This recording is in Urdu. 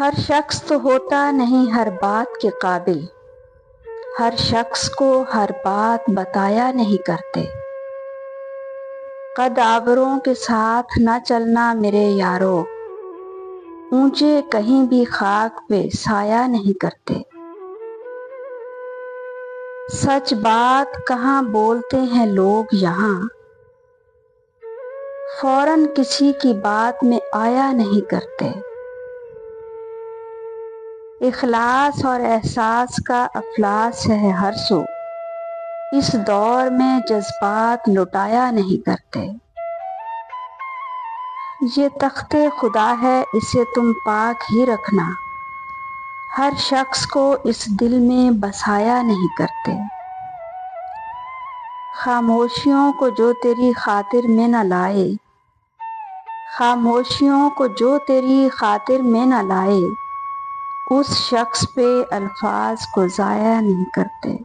ہر شخص تو ہوتا نہیں ہر بات کے قابل، ہر شخص کو ہر بات بتایا نہیں کرتے۔ قد آوروں کے ساتھ نہ چلنا میرے یارو، اونچے کہیں بھی خاک پہ سایہ نہیں کرتے۔ سچ بات کہاں بولتے ہیں لوگ یہاں، فوراً کسی کی بات میں آیا نہیں کرتے۔ اخلاص اور احساس کا افلاس ہے ہر سو، اس دور میں جذبات لٹایا نہیں کرتے۔ یہ تخت خدا ہے اسے تم پاک ہی رکھنا، ہر شخص کو اس دل میں بسایا نہیں کرتے۔ خاموشیوں کو جو تیری خاطر میں نہ لائے، خاموشیوں کو جو تیری خاطر میں نہ لائے، اس شخص پہ الفاظ کو ضائع نہیں کرتے۔